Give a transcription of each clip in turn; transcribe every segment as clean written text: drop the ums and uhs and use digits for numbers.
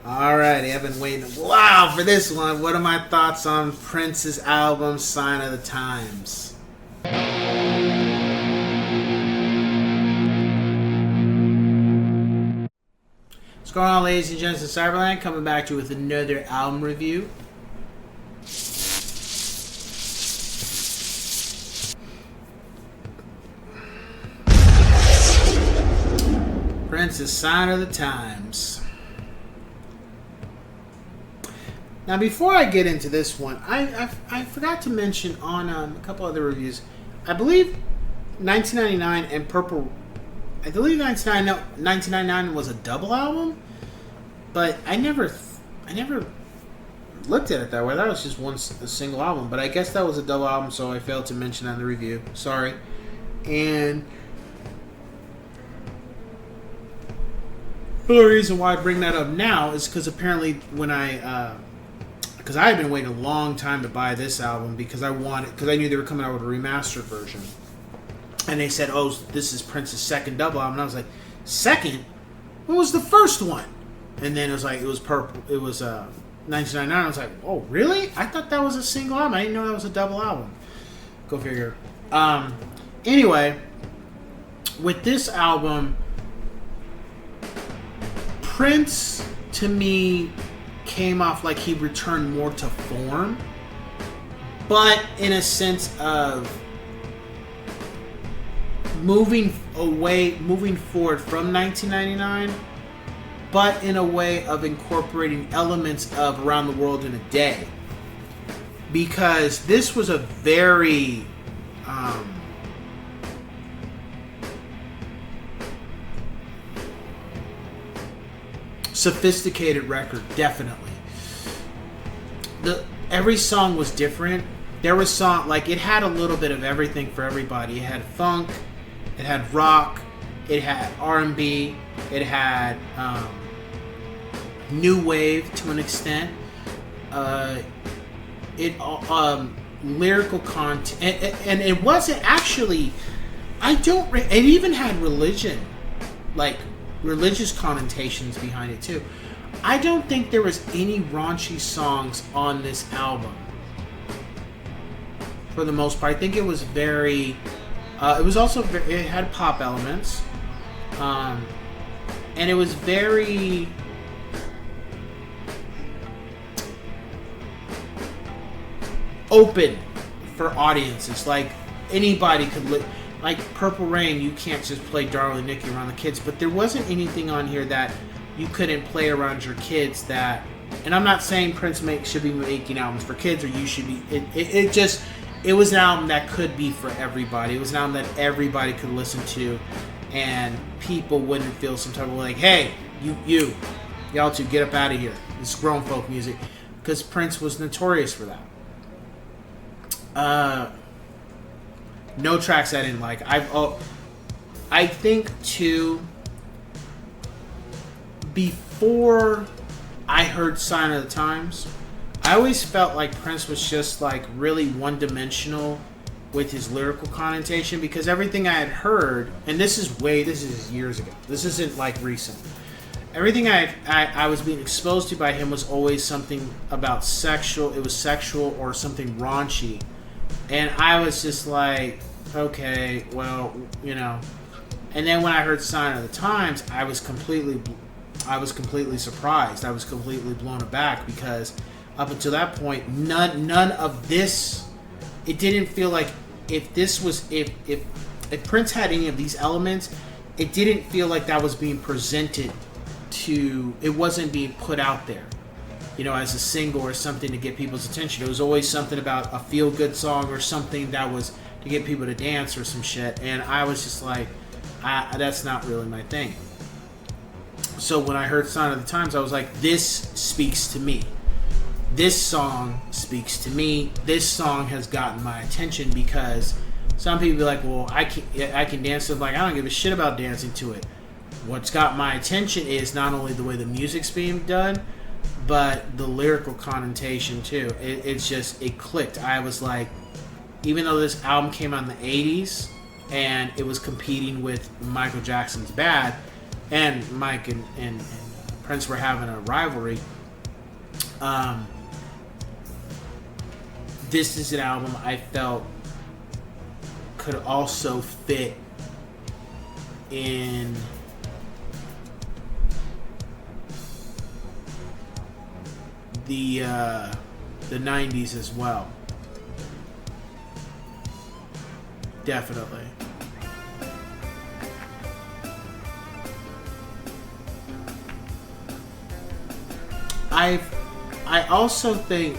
Alrighty, I've been waiting a while for this one. What are my thoughts on Prince's album, Sign of the Times? What's going on, ladies and gents of Cyberland? Coming back to you with another album review. Prince's Sign of the Times. Now, before I get into this one, I forgot to mention on a couple other reviews. I believe 1999 and Purple. I believe 1999 was a double album, but I never looked at it that way. That was just a single album, but I guess that was a double album, so I failed to mention that in the review. Sorry. And the only reason why I bring that up now is because apparently when because I had been waiting a long time to buy this album because I knew they were coming out with a remastered version. And they said, oh, this is Prince's second double album. And I was like, second? What was the first one? And then it was Purple. It was 1999. I was like, oh, really? I thought that was a single album. I didn't know that was a double album. Go figure. Anyway, with this album, Prince, to me, came off like he returned more to form, but in a sense of moving forward from 1999, but in a way of incorporating elements of Around the World in a Day, because this was a very sophisticated record, definitely. Every song was different. There was it had a little bit of everything for everybody. It had funk, it had rock, it had R&B, it had new wave to an extent. Lyrical content, and it wasn't actually. It even had religion, like religious connotations behind it too. I don't think there was any raunchy songs on this album. For the most part, I think it was very. It was also it had pop elements, and it was very. Open for audiences. Like anybody could like Purple Rain, you can't just play Darling Nikki around the kids, but there wasn't anything on here that you couldn't play around your kids. That, and I'm not saying Prince should be making albums for kids, or you should be. It was an album that could be for everybody. It was an album that everybody could listen to, and people wouldn't feel some type of like, hey, y'all two, get up out of here. This is grown folk music, because Prince was notorious for that. No tracks I didn't like. I think too. Before I heard Sign of the Times, I always felt like Prince was just like really one-dimensional with his lyrical connotation, because everything I had heard, and this is years ago. This isn't like recent. Everything I was being exposed to by him was always something about sexual. It was sexual or something raunchy. And I was just like, okay, well, And then when I heard Sign of the Times, I was completely surprised. I was completely blown aback, because up until that point, none of this. It didn't feel like if Prince had any of these elements, it didn't feel like that was being presented to. It wasn't being put out there, as a single or something to get people's attention. It was always something about a feel-good song or something that was to get people to dance or some shit. And I was just like, that's not really my thing. So when I heard Sign of the Times, I was like, this speaks to me. This song speaks to me. This song has gotten my attention, because some people be like, well, I can dance to it. Like, I don't give a shit about dancing to it. What's got my attention is not only the way the music's being done, but the lyrical connotation too. It clicked. I was like, even though this album came out in the 80s and it was competing with Michael Jackson's Bad, and Mike and Prince were having a rivalry. This is an album I felt could also fit in the 90s as well. Definitely. I also think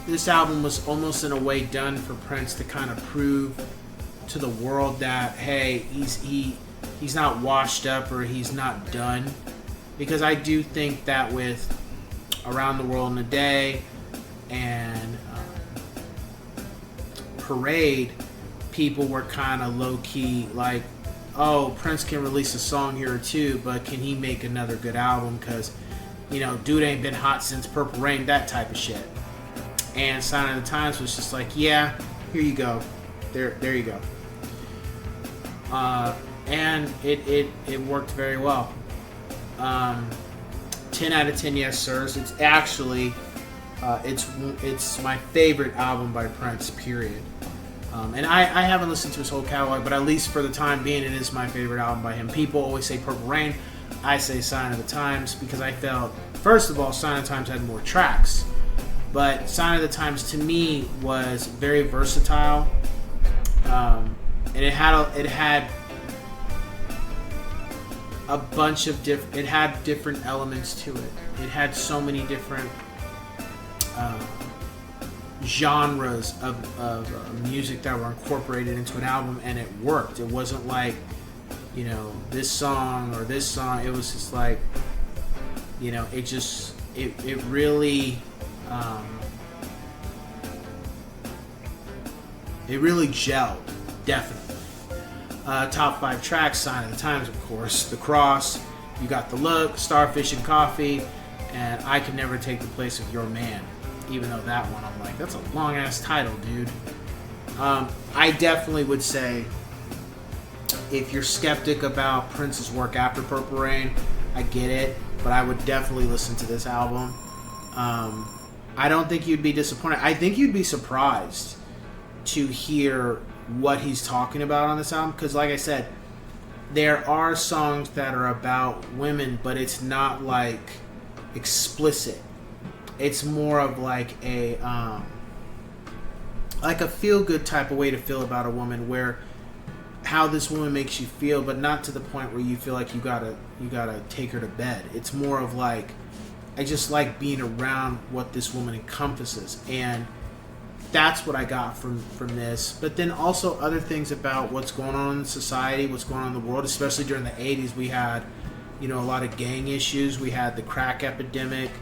this album was almost in a way done for Prince to kind of prove to the world that, hey, he's not washed up or he's not done. Because I do think that with Around the World in a Day and Parade, people were kind of low-key like, oh, Prince can release a song here or two, but can he make another good album? Because, you know, dude ain't been hot since Purple Rain, that type of shit. And Sign of the Times was just like, yeah, here you go. There you go. And it worked very well. 10 out of 10 yes sirs. It's actually it's my favorite album by Prince, period. And I haven't listened to his whole catalog, but at least for the time being, it is my favorite album by him. People always say Purple Rain. I say Sign of the Times because I felt, first of all, Sign of the Times had more tracks. But Sign of the Times to me was very versatile, and it had a bunch of different elements to it. It had so many different genres of music that were incorporated into an album, and it worked. It wasn't like, you know, this song or this song. It was just like, you know, it really. It really gelled, definitely. Top 5 tracks, Sign of the Times, of course. The Cross, You Got the Look, Starfish and Coffee, and I Can Never Take the Place of Your Man. Even though that one, I'm like, that's a long-ass title, dude. I definitely would say, if you're skeptic about Prince's work after Purple Rain, I get it, but I would definitely listen to this album. I don't think you'd be disappointed. I think you'd be surprised to hear what he's talking about on this album, because like I said, there are songs that are about women, but it's not like explicit. It's more of like a feel-good type of way to feel about a woman, where how this woman makes you feel, but not to the point where you feel like you gotta take her to bed. It's more of like, I just like being around what this woman encompasses, and that's what I got from this. But then also other things about what's going on in society, what's going on in the world, especially during the 80s. We had, you know, a lot of gang issues. We had the crack epidemic.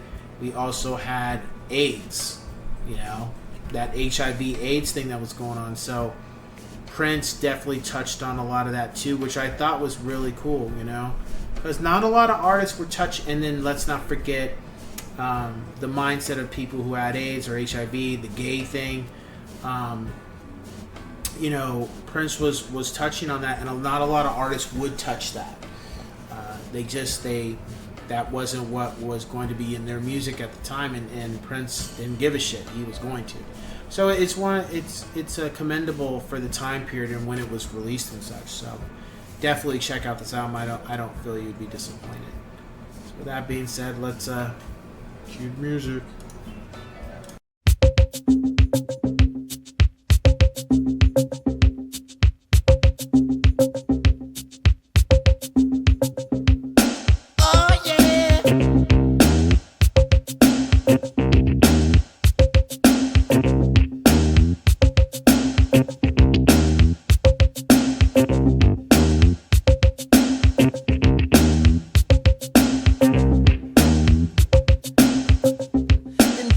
We also had AIDS, you know, that HIV/AIDS thing that was going on. So Prince definitely touched on a lot of that too, which I thought was really cool, you know, because not a lot of artists were touched. And then let's not forget the mindset of people who had AIDS or HIV, the gay thing. You know, Prince was touching on that, and not a lot of artists would touch that. That wasn't what was going to be in their music at the time, and Prince didn't give a shit. He was going to. So it's commendable for the time period and when it was released and such. So definitely check out this album. I don't feel you'd be disappointed. So with that being said, let's cue music.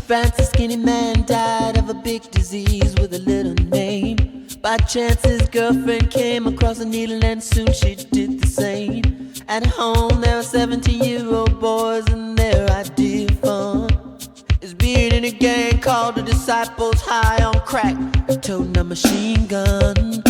France, a skinny man died of a big disease with a little name. By chance his girlfriend came across a needle and soon she did the same. At home there were 17-year-old boys and their idea of fun is being in a gang called the Disciples, high on crack, toting a machine gun.